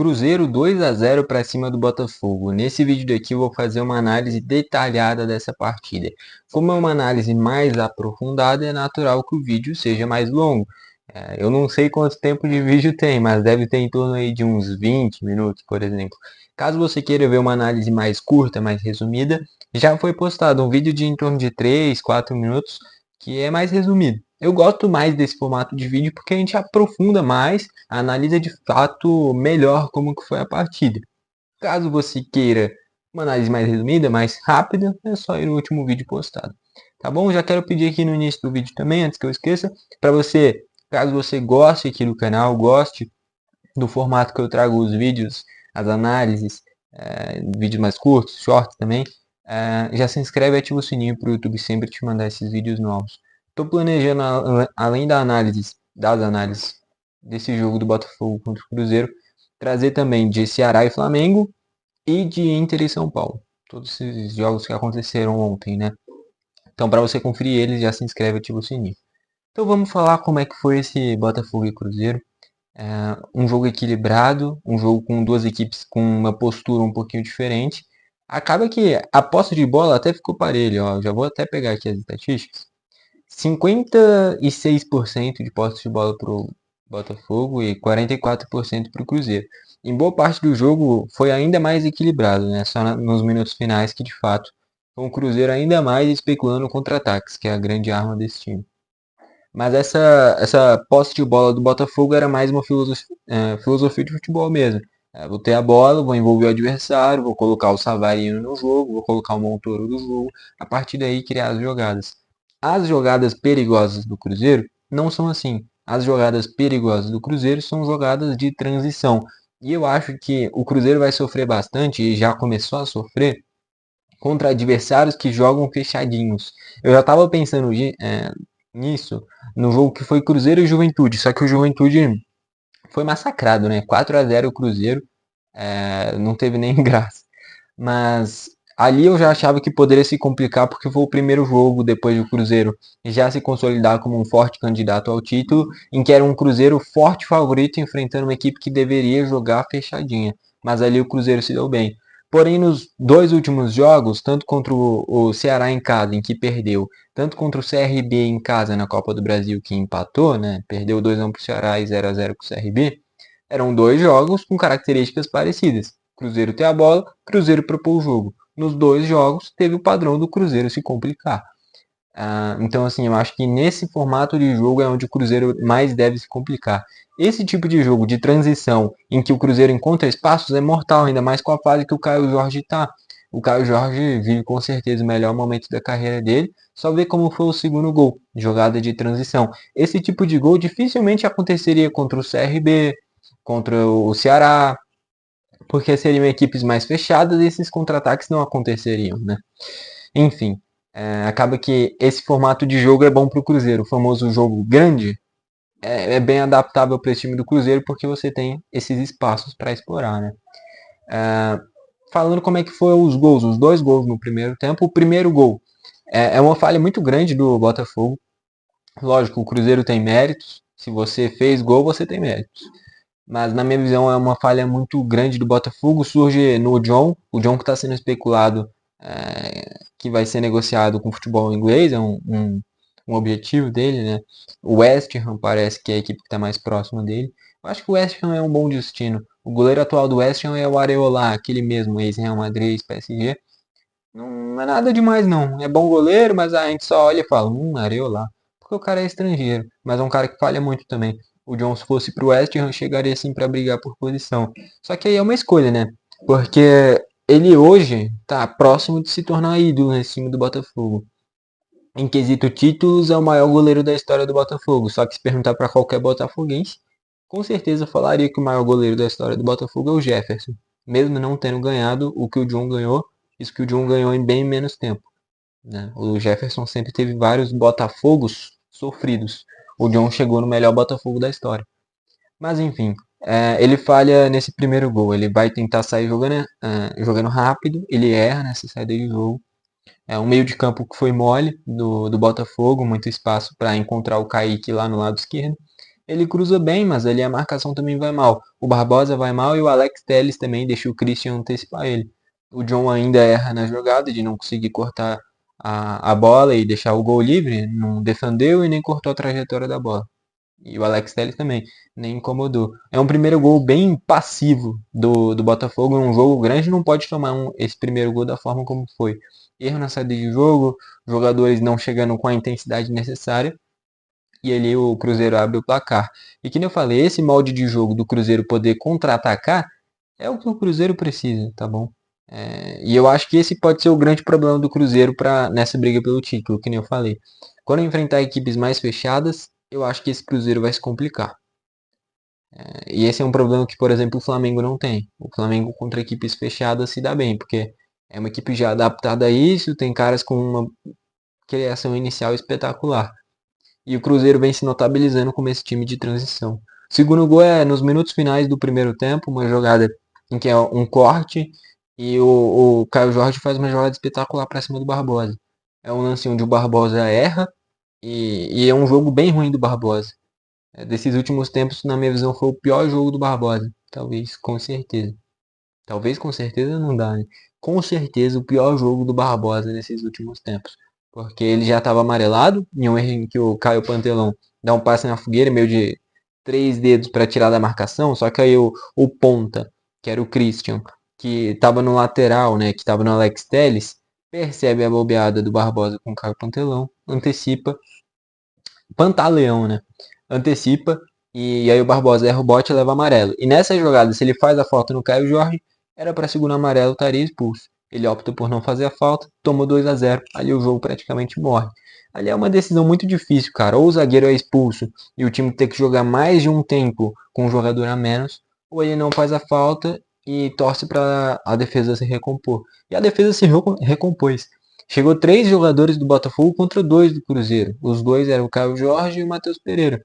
Cruzeiro 2-0 para cima do Botafogo. Nesse vídeo daqui eu vou fazer uma análise detalhada dessa partida. Como é uma análise mais aprofundada, é natural que o vídeo seja mais longo. Eu não sei quanto tempo de vídeo tem, mas deve ter em torno aí de uns 20 minutos, por exemplo. Caso você queira ver uma análise mais curta, mais resumida, já foi postado um vídeo de em torno de 3, 4 minutos, que é mais resumido. Eu gosto mais desse formato de vídeo porque a gente aprofunda mais, analisa de fato melhor como que foi a partida. Caso você queira uma análise mais resumida, mais rápida, é só ir no último vídeo postado. Tá bom? Já quero pedir aqui no início do vídeo também, antes que eu esqueça, para você, caso você goste aqui do canal, goste do formato que eu trago os vídeos, as análises, vídeos mais curtos, shorts também, já se inscreve e ativa o sininho para o YouTube sempre te mandar esses vídeos novos. Estou planejando, além das análises desse jogo do Botafogo contra o Cruzeiro, trazer também de Ceará e Flamengo e de Inter e São Paulo. Todos esses jogos que aconteceram ontem, né? Então, para você conferir eles, já se inscreve e ativa o sininho. Então, vamos falar como é que foi esse Botafogo e Cruzeiro. Um jogo equilibrado, um jogo com duas equipes com uma postura um pouquinho diferente. Acaba que a posse de bola até ficou parelho, ó. Já vou até pegar aqui as estatísticas. 56% de posse de bola para o Botafogo e 44% para o Cruzeiro. Em boa parte do jogo foi ainda mais equilibrado, né? Só nos minutos finais que de fato foi o Cruzeiro ainda mais especulando contra-ataques, que é a grande arma desse time. Mas essa posse de bola do Botafogo era mais uma filosofia de futebol mesmo. Vou ter a bola, vou envolver o adversário, vou colocar o Savarino no jogo, vou colocar o Montoro no jogo, a partir daí criar as jogadas. As jogadas perigosas do Cruzeiro não são assim. As jogadas perigosas do Cruzeiro são jogadas de transição. E eu acho que o Cruzeiro vai sofrer bastante, e já começou a sofrer, contra adversários que jogam fechadinhos. Eu já estava pensando nisso no jogo que foi Cruzeiro e Juventude, só que o Juventude foi massacrado, né? 4-0 o Cruzeiro, não teve nem graça. Mas ali eu já achava que poderia se complicar porque foi o primeiro jogo depois do Cruzeiro já se consolidar como um forte candidato ao título, em que era um Cruzeiro forte favorito enfrentando uma equipe que deveria jogar fechadinha. Mas ali o Cruzeiro se deu bem. Porém, nos dois últimos jogos, tanto contra o Ceará em casa, em que perdeu, tanto contra o CRB em casa na Copa do Brasil, que empatou, né? Perdeu 2-1 para o Ceará e 0-0 com o CRB, eram dois jogos com características parecidas. Cruzeiro ter a bola, Cruzeiro propor o jogo. Nos dois jogos, teve o padrão do Cruzeiro se complicar. Então, assim, eu acho que nesse formato de jogo é onde o Cruzeiro mais deve se complicar. Esse tipo de jogo de transição, em que o Cruzeiro encontra espaços, é mortal, ainda mais com a fase que o Caio Jorge está. O Caio Jorge vive com certeza o melhor momento da carreira dele. Só ver como foi o segundo gol, jogada de transição. Esse tipo de gol dificilmente aconteceria contra o CRB, contra o Ceará, porque seriam equipes mais fechadas e esses contra-ataques não aconteceriam, né? Enfim, acaba que esse formato de jogo é bom para o Cruzeiro. O famoso jogo grande é bem adaptável para esse time do Cruzeiro porque você tem esses espaços para explorar, né? Falando como é que foram os gols, os dois gols no primeiro tempo. O primeiro gol é uma falha muito grande do Botafogo. Lógico, o Cruzeiro tem méritos. Se você fez gol, você tem méritos. Mas na minha visão é uma falha muito grande do Botafogo. Surge no John, o John que está sendo especulado, que vai ser negociado com o futebol inglês, é um objetivo dele, né? O West Ham parece que é a equipe que está mais próxima dele. Eu acho que o West Ham é um bom destino. O goleiro atual do West Ham é o Areola, aquele mesmo, ex-Real Madrid, ex-PSG. Não é nada demais não. É bom goleiro, mas a gente só olha e fala, Areola. Porque o cara é estrangeiro, mas é um cara que falha muito também. O John, se fosse pro West Ham, chegaria assim para brigar por posição. Só que aí é uma escolha, né? Porque ele hoje tá próximo de se tornar ídolo nesse time do Botafogo. Em quesito títulos, é o maior goleiro da história do Botafogo. Só que se perguntar para qualquer botafoguense, com certeza falaria que o maior goleiro da história do Botafogo é o Jefferson. Mesmo não tendo ganhado o que o John ganhou, isso que o John ganhou em bem menos tempo, né? O Jefferson sempre teve vários Botafogos sofridos. O John chegou no melhor Botafogo da história. Mas enfim, ele falha nesse primeiro gol. Ele vai tentar sair jogando rápido, ele erra nessa saída de jogo. É um meio de campo que foi mole do Botafogo, muito espaço para encontrar o Kaique lá no lado esquerdo. ele cruza bem, mas ali a marcação também vai mal. O Barbosa vai mal e o Alex Telles também deixa o Christian antecipar ele. O John ainda erra na jogada de não conseguir cortar a bola e deixar o gol livre, não defendeu e nem cortou a trajetória da bola. E o Alex Telles também, nem incomodou. É um primeiro gol bem passivo do Botafogo. Um jogo grande não pode tomar esse primeiro gol da forma como foi. Erro na saída de jogo, jogadores não chegando com a intensidade necessária. E ali o Cruzeiro abre o placar. E que nem eu falei, esse molde de jogo do Cruzeiro poder contra-atacar é o que o Cruzeiro precisa, tá bom? E eu acho que esse pode ser o grande problema do Cruzeiro nessa briga pelo título, que nem eu falei. Quando enfrentar equipes mais fechadas, eu acho que esse Cruzeiro vai se complicar. E esse é um problema que, por exemplo, o Flamengo não tem. O Flamengo contra equipes fechadas se dá bem, porque é uma equipe já adaptada a isso, tem caras com uma criação inicial espetacular. E o Cruzeiro vem se notabilizando como esse time de transição. O segundo gol é nos minutos finais do primeiro tempo, uma jogada em que é um corte e o Caio Jorge faz uma jogada espetacular para cima do Barbosa. É um lance onde o Barbosa erra e é um jogo bem ruim do Barbosa. Desses últimos tempos, na minha visão, foi o pior jogo do Barbosa. Talvez, com certeza. Talvez com certeza não dá, né? Com certeza o pior jogo do Barbosa nesses últimos tempos. Porque ele já estava amarelado, em um erro em que o Caio Pantelão dá um passe na fogueira, meio de 3 dedos para tirar da marcação, só que aí o ponta, que era o Christian, que estava no lateral, né, que estava no Alex Telles, percebe a bobeada do Barbosa com o Caio Pantelão, antecipa, Pantaleão, né? Antecipa e aí o Barbosa erra o bote e leva amarelo. E nessa jogada, se ele faz a falta no Caio Jorge, era para segundo amarelo, estaria expulso. Ele opta por não fazer a falta, toma 2-0, ali o jogo praticamente morre. Ali é uma decisão muito difícil, cara. Ou o zagueiro é expulso e o time tem que jogar mais de um tempo com um jogador a menos, ou ele não faz a falta e torce para a defesa se recompor. E a defesa se recompôs. Chegou 3 jogadores do Botafogo contra 2 do Cruzeiro. Os dois eram o Caio Jorge e o Matheus Pereira.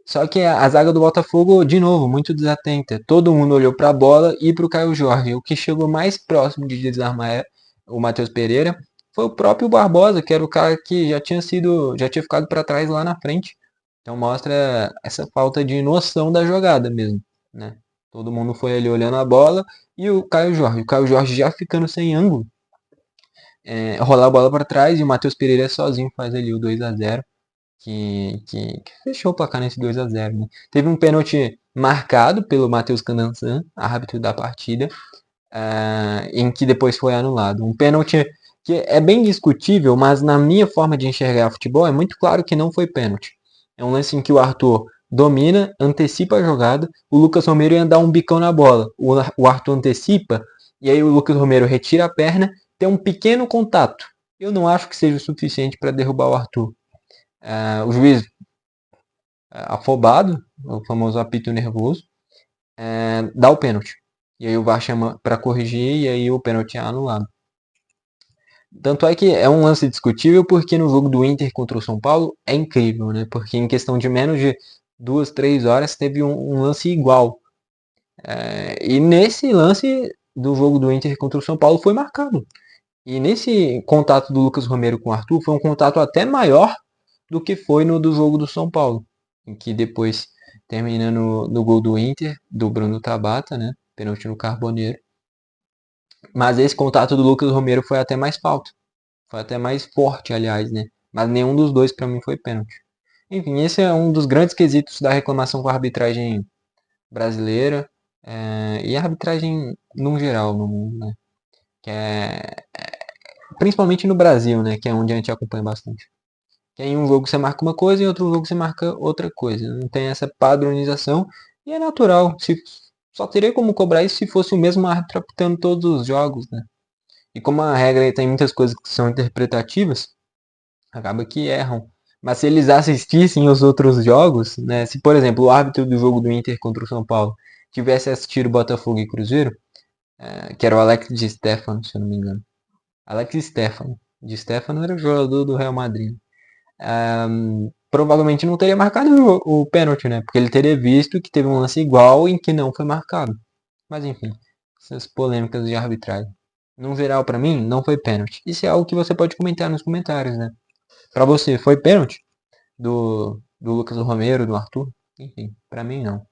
Só que a zaga do Botafogo, de novo, muito desatenta. Todo mundo olhou para a bola e para o Caio Jorge. O que chegou mais próximo de desarmar o Matheus Pereira foi o próprio Barbosa, que era o cara que já tinha ficado para trás lá na frente. Então mostra essa falta de noção da jogada mesmo, né? Todo mundo foi ali olhando a bola e o Caio Jorge já ficando sem ângulo, rolar a bola para trás e o Matheus Pereira sozinho faz ali o 2-0 que fechou o placar nesse 2-0, né? Teve um pênalti marcado pelo Matheus Candansan, árbitro da partida, em que depois foi anulado. Um pênalti que é bem discutível, mas na minha forma de enxergar futebol é muito claro que não foi pênalti. É um lance em que o Arthur domina, antecipa a jogada, o Lucas Romero ia dar um bicão na bola. O Arthur antecipa, e aí o Lucas Romero retira a perna, tem um pequeno contato. Eu não acho que seja o suficiente para derrubar o Arthur. O juiz afobado, o famoso apito nervoso, dá o pênalti. E aí o VAR chama para corrigir e aí o pênalti é anulado. Tanto é que é um lance discutível porque no jogo do Inter contra o São Paulo é incrível, né? Porque em questão de menos de 2, 3 horas teve um lance igual. E nesse lance do jogo do Inter contra o São Paulo foi marcado. E nesse contato do Lucas Romero com o Arthur foi um contato até maior do que foi no do jogo do São Paulo, em que depois termina no gol do Inter, do Bruno Tabata, né? Pênalti no Carboneiro. Mas esse contato do Lucas Romero foi até mais falta. Foi até mais forte, aliás, né? Mas nenhum dos dois para mim foi pênalti. Enfim, esse é um dos grandes quesitos da reclamação com a arbitragem brasileira e a arbitragem no geral no mundo, né? Que principalmente no Brasil, né? Que é onde a gente acompanha bastante. Que em um jogo você marca uma coisa e em outro jogo você marca outra coisa. Não tem essa padronização e é natural. Só teria como cobrar isso se fosse o mesmo árbitro apitando todos os jogos, né? E como a regra tem muitas coisas que são interpretativas, acaba que erram. Mas se eles assistissem os outros jogos, né? Se por exemplo o árbitro do jogo do Inter contra o São Paulo tivesse assistido Botafogo e Cruzeiro, que era o Alex de Stefano, se eu não me engano. Alex Stefano. De Stefano era o jogador do Real Madrid. Provavelmente não teria marcado o pênalti, né? Porque ele teria visto que teve um lance igual em que não foi marcado. Mas enfim, essas polêmicas de arbitragem. No geral, pra mim, não foi pênalti. Isso é algo que você pode comentar nos comentários, né? Pra você, foi pênalti? Do Lucas Romero, do Arthur? Enfim, pra mim não.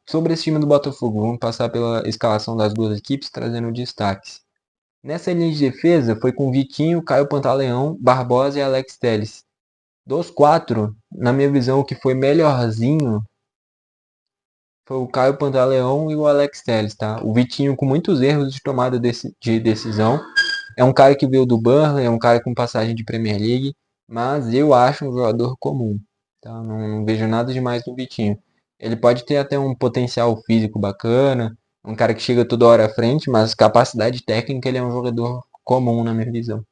Sobre esse time do Botafogo, vamos passar pela escalação das duas equipes, trazendo destaques. Nessa linha de defesa, foi com Vitinho, Caio Pantaleão, Barbosa e Alex Telles. Dos quatro, na minha visão, o que foi melhorzinho foi o Caio Pantaleão e o Alex Telles, tá? O Vitinho com muitos erros de tomada de decisão. É um cara que veio do Burnley, é um cara com passagem de Premier League, mas eu acho um jogador comum, tá? Não vejo nada demais no Vitinho. Ele pode ter até um potencial físico bacana, um cara que chega toda hora à frente, mas capacidade técnica ele é um jogador comum na minha visão.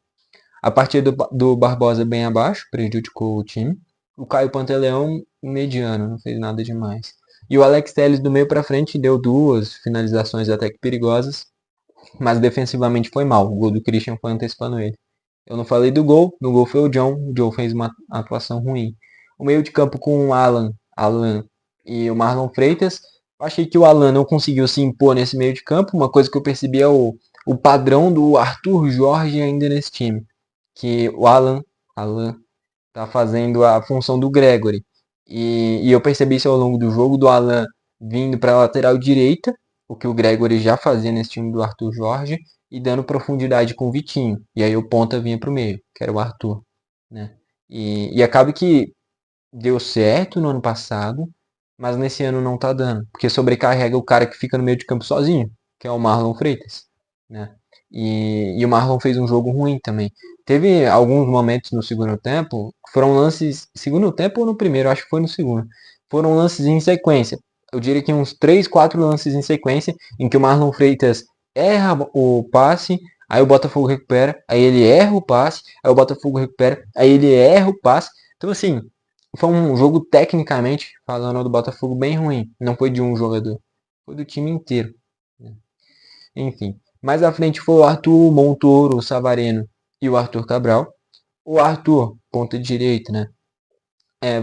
A partida do Barbosa bem abaixo, prejudicou o time. O Caio Pantaleão, mediano, não fez nada demais. E o Alex Telles do meio para frente deu duas finalizações até que perigosas, mas defensivamente foi mal. O gol do Christian foi antecipando ele. Eu não falei do gol, no gol foi o John fez uma atuação ruim. O meio de campo com o Alan e o Marlon Freitas, eu achei que o Alan não conseguiu se impor nesse meio de campo, uma coisa que eu percebi é o padrão do Arthur Jorge ainda nesse time, que o Alan tá fazendo a função do Gregory. E eu percebi isso ao longo do jogo, do Alan vindo para a lateral direita, o que o Gregory já fazia nesse time do Arthur Jorge, e dando profundidade com o Vitinho. E aí o ponta vinha para o meio, que era o Arthur. Né? E acaba que deu certo no ano passado, mas nesse ano não tá dando, porque sobrecarrega o cara que fica no meio de campo sozinho, que é o Marlon Freitas. Né? E o Marlon fez um jogo ruim também. Teve alguns momentos no segundo tempo, foram lances. Segundo tempo ou no primeiro? Acho que foi no segundo. Foram lances em sequência. Eu diria que uns 3, 4 lances em sequência, em que o Marlon Freitas erra o passe, aí o Botafogo recupera, aí ele erra o passe, aí o Botafogo recupera, aí ele erra o passe. Então, assim, foi um jogo tecnicamente, falando do Botafogo, bem ruim. Não foi de um jogador, foi do time inteiro. Enfim. Mais à frente foi o Arthur, Montoro, o Savarino e o Arthur Cabral. O Arthur, ponta direita, né?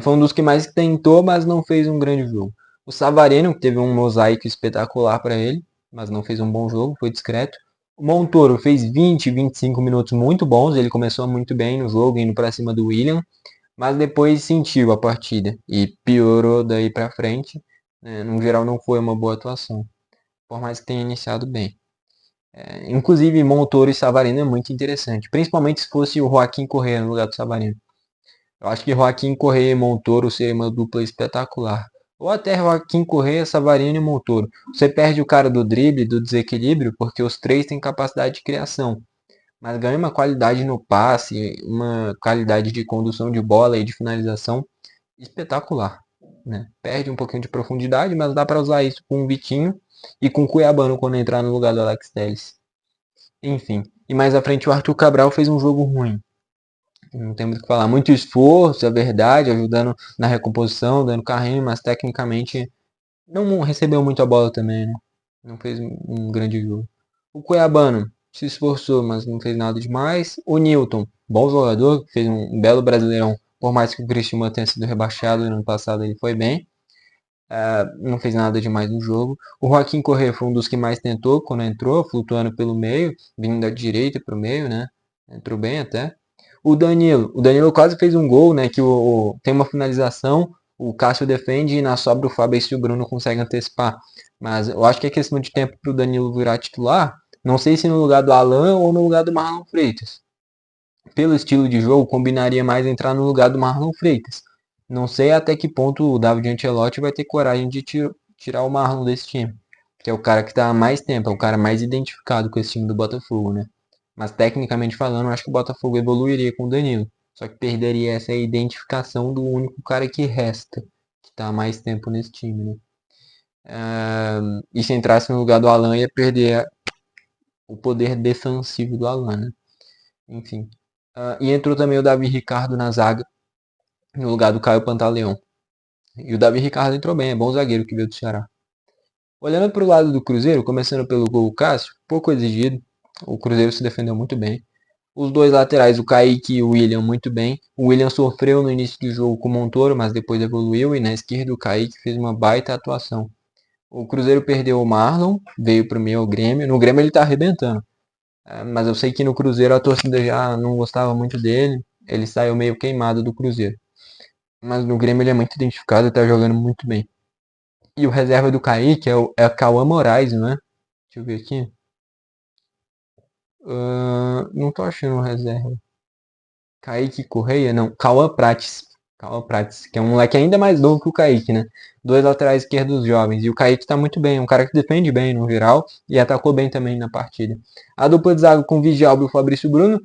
Foi um dos que mais tentou, mas não fez um grande jogo. O Savarino, que teve um mosaico espetacular para ele, mas não fez um bom jogo, foi discreto. O Montoro fez 20, 25 minutos muito bons, ele começou muito bem no jogo, indo para cima do William, mas depois sentiu a partida e piorou daí para frente. Né? No geral, não foi uma boa atuação, por mais que tenha iniciado bem. Inclusive, Montoro e Savarino é muito interessante, principalmente se fosse o Joaquim Correa no lugar do Savarino. Eu acho que Joaquim Correa e Montoro seria uma dupla espetacular. Ou até Joaquim Correa, Savarino e Montoro. Você perde o cara do drible, do desequilíbrio, porque os três têm capacidade de criação. Mas ganha uma qualidade no passe, uma qualidade de condução de bola e de finalização espetacular. Né? Perde um pouquinho de profundidade, mas dá para usar isso com o Vitinho e com o Cuiabano quando entrar no lugar do Alex Telles. Enfim. E mais à frente o Arthur Cabral fez um jogo ruim. Não tem muito o que falar. Muito esforço, é verdade, ajudando na recomposição, dando carrinho, mas tecnicamente não recebeu muito a bola também, né? Não fez um grande jogo. O Cuiabano se esforçou, mas não fez nada demais. O Newton, bom jogador, fez um belo Brasileirão. Por mais que o Criciúma tenha sido rebaixado no ano passado, ele foi bem. Não fez nada demais no jogo. O Joaquim Correa foi um dos que mais tentou quando entrou, flutuando pelo meio, vindo da direita para o meio, né? Entrou bem até. O Danilo quase fez um gol, né? Que tem uma finalização, o Cássio defende e na sobra o Fabrício e o Bruno conseguem antecipar. Mas eu acho que é questão de tempo para o Danilo virar titular. Não sei se no lugar do Alan ou no lugar do Marlon Freitas. Pelo estilo de jogo, combinaria mais entrar no lugar do Marlon Freitas. Não sei até que ponto o David Ancelotti vai ter coragem de tirar o Marlon desse time. Que é o cara que está há mais tempo, é o cara mais identificado com esse time do Botafogo, né? Mas tecnicamente falando, eu acho que o Botafogo evoluiria com o Danilo. Só que perderia essa identificação do único cara que resta, que está há mais tempo nesse time, né? E se entrasse no lugar do Alan, ia perder o poder defensivo do Alan, né? Enfim. E entrou também o Davi Ricardo na zaga, no lugar do Caio Pantaleão. E o Davi Ricardo entrou bem, é bom zagueiro que veio do Ceará. Olhando para o lado do Cruzeiro, começando pelo gol do Cássio, pouco exigido. O Cruzeiro se defendeu muito bem. Os dois laterais, o Kaique e o William, muito bem. O William sofreu no início do jogo com o Montoro, mas depois evoluiu. E na esquerda, o Kaique fez uma baita atuação. O Cruzeiro perdeu o Marlon, veio para o meu Grêmio. No Grêmio ele está arrebentando. Mas eu sei que no Cruzeiro a torcida já não gostava muito dele. Ele saiu meio queimado do Cruzeiro. Mas no Grêmio ele é muito identificado e tá jogando muito bem. E o reserva do Kaique é o Cauã Moraes, não é? Deixa eu ver aqui. Não tô achando o reserva. Kaique Correia? Não, Cauã Prates. Cauã Prates, que é um moleque ainda mais novo que o Kaique, né? Dois laterais esquerdos jovens. E o Kaique tá muito bem, é um cara que defende bem no geral e atacou bem também na partida. A dupla de zaga com o Vigialba e o Fabrício Bruno.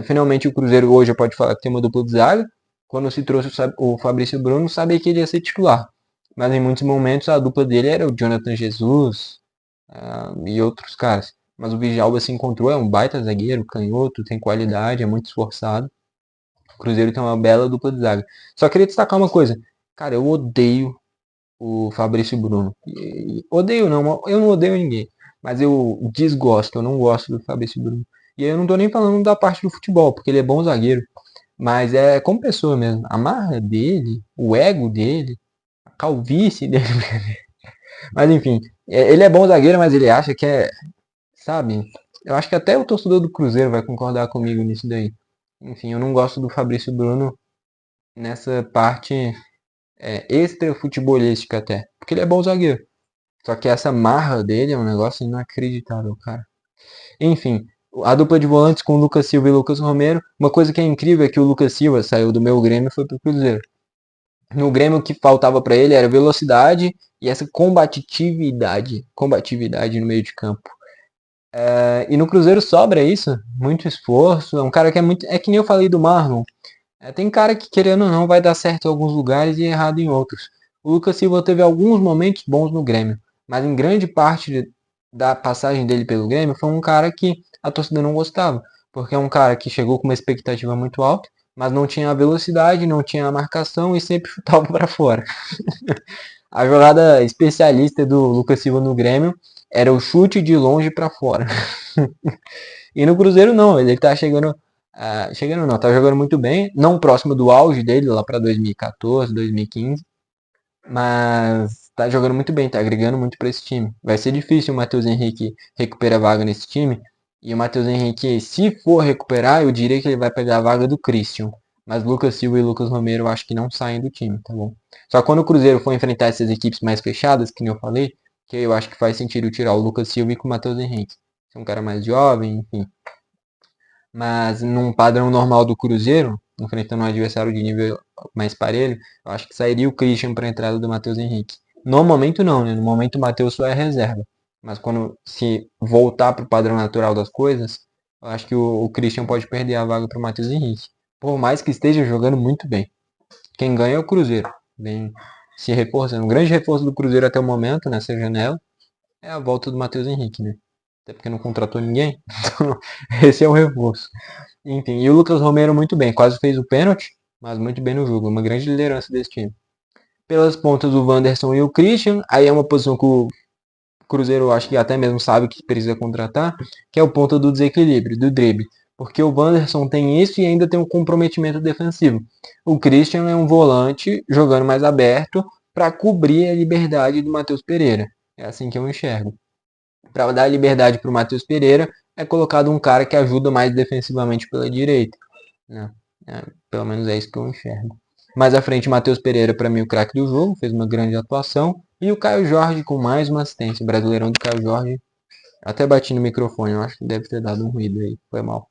Finalmente o Cruzeiro hoje pode falar que tem uma dupla de zaga. Quando se trouxe o Fabrício Bruno, sabia que ele ia ser titular. Mas em muitos momentos a dupla dele era o Jonathan Jesus e outros caras. Mas o Vigialba se encontrou, é um baita zagueiro, canhoto, tem qualidade, é muito esforçado. O Cruzeiro tem uma bela dupla de zaga. Só queria destacar uma coisa. Cara, eu odeio o Fabrício Bruno. Odeio não, eu não odeio ninguém. Mas eu desgosto, eu não gosto do Fabrício Bruno. E aí eu não tô nem falando da parte do futebol, porque ele é bom zagueiro. Mas é como pessoa mesmo. A marra dele, o ego dele, a calvície dele. Mas enfim, ele é bom zagueiro, mas ele acha que é, sabe? Eu acho que até o torcedor do Cruzeiro vai concordar comigo nisso daí. Enfim, eu não gosto do Fabrício Bruno nessa parte extra futebolística até. Porque ele é bom zagueiro. Só que essa marra dele é um negócio inacreditável, cara. Enfim, a dupla de volantes com o Lucas Silva e Lucas Romero. Uma coisa que é incrível é que o Lucas Silva saiu do meu Grêmio e foi pro Cruzeiro. No Grêmio o que faltava para ele era velocidade e essa combatividade no meio de campo. E no Cruzeiro sobra isso, muito esforço. É um cara que é muito. É que nem eu falei do Marlon. Tem cara que, querendo ou não, vai dar certo em alguns lugares e errado em outros. O Lucas Silva teve alguns momentos bons no Grêmio, mas em grande parte da passagem dele pelo Grêmio foi um cara que a torcida não gostava, porque é um cara que chegou com uma expectativa muito alta, mas não tinha a velocidade, não tinha a marcação e sempre chutava para fora. A jogada especialista do Lucas Silva no Grêmio era o chute de longe para fora. E no Cruzeiro não, ele tá chegando. Chegando não, tá jogando muito bem. Não próximo do auge dele, lá pra 2014, 2015. Mas tá jogando muito bem, tá agregando muito pra esse time. Vai ser difícil o Matheus Henrique recuperar a vaga nesse time. E o Matheus Henrique, se for recuperar, eu diria que ele vai pegar a vaga do Christian. Mas Lucas Silva e Lucas Romero eu acho que não saem do time, tá bom? Só que quando o Cruzeiro for enfrentar essas equipes mais fechadas, que nem eu falei, que eu acho que faz sentido tirar o Lucas Silva e com o Matheus Henrique. É um cara mais jovem, enfim. Mas num padrão normal do Cruzeiro, enfrentando um adversário de nível mais parelho, eu acho que sairia o Christian para a entrada do Matheus Henrique. No momento não, né? No momento o Matheus só é reserva. Mas quando se voltar para o padrão natural das coisas, eu acho que o Christian pode perder a vaga para o Matheus Henrique. Por mais que esteja jogando muito bem. Quem ganha é o Cruzeiro. Vem se reforçando. Um grande reforço do Cruzeiro até o momento, nessa janela, é a volta do Matheus Henrique, né? Até porque não contratou ninguém. Então, esse é o reforço. Enfim, e o Lucas Romero muito bem, quase fez o pênalti, mas muito bem no jogo, uma grande liderança desse time. Pelas pontas o Wanderson e o Christian, aí é uma posição que o Cruzeiro acho que até mesmo sabe que precisa contratar, que é o ponta do desequilíbrio, do drible. Porque o Wanderson tem isso e ainda tem um comprometimento defensivo. O Christian é um volante jogando mais aberto para cobrir a liberdade do Matheus Pereira. É assim que eu enxergo. Para dar liberdade para o Matheus Pereira, é colocado um cara que ajuda mais defensivamente pela direita. Né? Pelo menos é isso que eu enxergo. Mais à frente, Matheus Pereira, para mim, o craque do jogo, fez uma grande atuação. E o Caio Jorge com mais uma assistência. O Brasileirão do Caio Jorge. Até bati no microfone, eu acho que deve ter dado um ruído aí. Foi mal.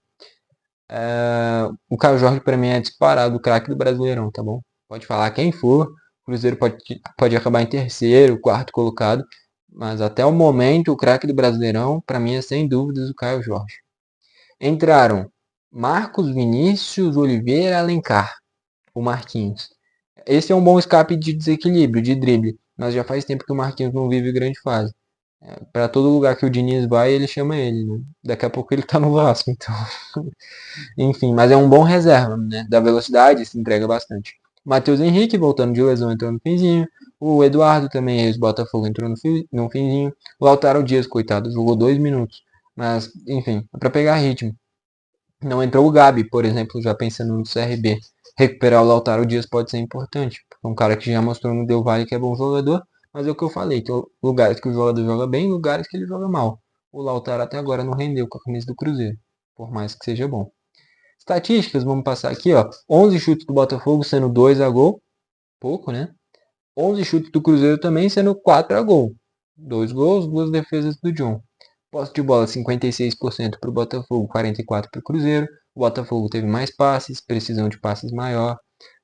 O Caio Jorge, para mim, é disparado o craque do Brasileirão, tá bom? Pode falar quem for. O Cruzeiro pode acabar em terceiro, quarto colocado. Mas até o momento, o craque do Brasileirão, para mim, é sem dúvidas o Caio Jorge. Entraram Marcos Vinícius Oliveira Alencar, o Marquinhos. Esse é um bom escape de desequilíbrio, de drible. Mas já faz tempo que o Marquinhos não vive grande fase. Para todo lugar que o Diniz vai, ele chama ele. Né? Daqui a pouco ele tá no Vasco, então. Enfim, mas é um bom reserva, né? Da velocidade, se entrega bastante. Matheus Henrique, voltando de lesão, entrou no finzinho. O Eduardo também, ex-Botafogo, entrou no finzinho. O Lautaro Dias, coitado, jogou 2 minutos. Mas, enfim, é pra pegar ritmo. Não entrou o Gabi, por exemplo, já pensando no CRB. Recuperar o Lautaro Dias pode ser importante. Porque é um cara que já mostrou no Del Valle que é bom jogador. Mas é o que eu falei, que lugares que o jogador joga bem, lugares que ele joga mal. O Lautaro até agora não rendeu com a camisa do Cruzeiro. Por mais que seja bom. Estatísticas, vamos passar aqui, ó. 11 chutes do Botafogo, sendo 2 a gol. pouco, né? 11 chutes do Cruzeiro também, sendo 4 a gol. 2 gols, 2 defesas do John. Posse de bola 56% para o Botafogo, 44% para o Cruzeiro. O Botafogo teve mais passes, precisão de passes maior.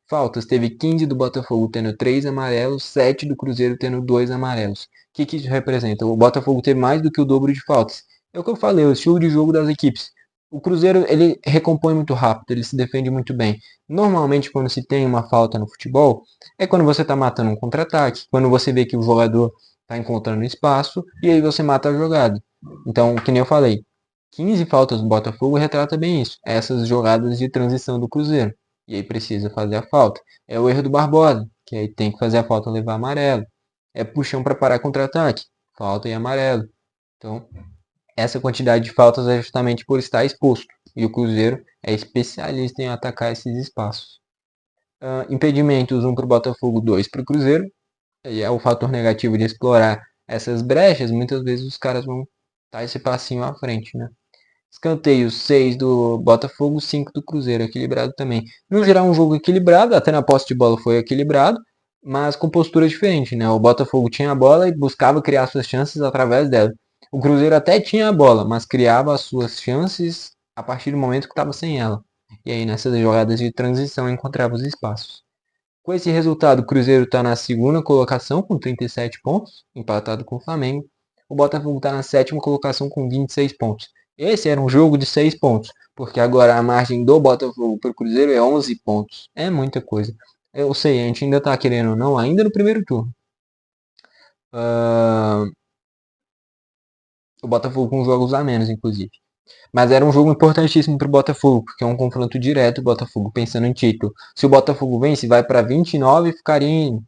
Faltas, teve 15 do Botafogo tendo 3 amarelos, 7 do Cruzeiro tendo 2 amarelos. O que isso representa? O Botafogo teve mais do que o dobro de faltas. É o que eu falei, o estilo de jogo das equipes. O Cruzeiro, ele recompõe muito rápido, ele se defende muito bem. Normalmente, quando se tem uma falta no futebol, é quando você está matando um contra-ataque, quando você vê que o jogador está encontrando espaço, e aí você mata a jogada. Então, que nem eu falei, 15 faltas do Botafogo retrata bem isso. Essas jogadas de transição do Cruzeiro. E aí precisa fazer a falta. É o erro do Barbosa, que aí tem que fazer a falta e levar amarelo. É puxão para parar contra-ataque. Falta e amarelo. Então, essa quantidade de faltas é justamente por estar exposto. E o Cruzeiro é especialista em atacar esses espaços. Impedimentos, 1 para o Botafogo, 2 para o Cruzeiro. E é o fator negativo de explorar essas brechas. Muitas vezes os caras vão dar esse passinho à frente, né? Escanteios 6 do Botafogo, 5 do Cruzeiro, equilibrado também. No geral, um jogo equilibrado, até na posse de bola foi equilibrado, mas com postura diferente, né? O Botafogo tinha a bola e buscava criar suas chances através dela. O Cruzeiro até tinha a bola, mas criava as suas chances a partir do momento que estava sem ela. E aí, nessas jogadas de transição, encontrava os espaços. Com esse resultado, o Cruzeiro está na segunda colocação com 37 pontos, empatado com o Flamengo. O Botafogo está na sétima colocação com 26 pontos. Esse era um jogo de 6 pontos, porque agora a margem do Botafogo para o Cruzeiro é 11 pontos. É muita coisa. Eu sei, a gente ainda está querendo ou não, ainda no primeiro turno. O Botafogo com jogos a menos, inclusive. Mas era um jogo importantíssimo para o Botafogo, porque é um confronto direto, o Botafogo pensando em título. Se o Botafogo vence, vai para 29 e ficaria em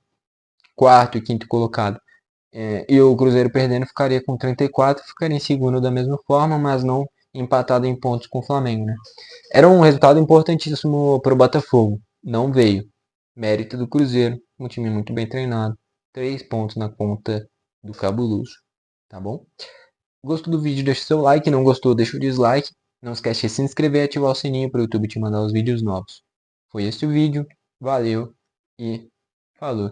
quarto e quinto colocado. E o Cruzeiro perdendo ficaria com 34, ficaria em segundo da mesma forma, mas não empatado em pontos com o Flamengo, né? Era um resultado importantíssimo para o Botafogo. Não veio. Mérito do Cruzeiro, um time muito bem treinado. 3 pontos na conta do Cabuloso. Tá bom? Gostou do vídeo? Deixa seu like. Não gostou? Deixa o dislike. Não esquece de se inscrever e ativar o sininho para o YouTube te mandar os vídeos novos. Foi esse o vídeo. Valeu e falou.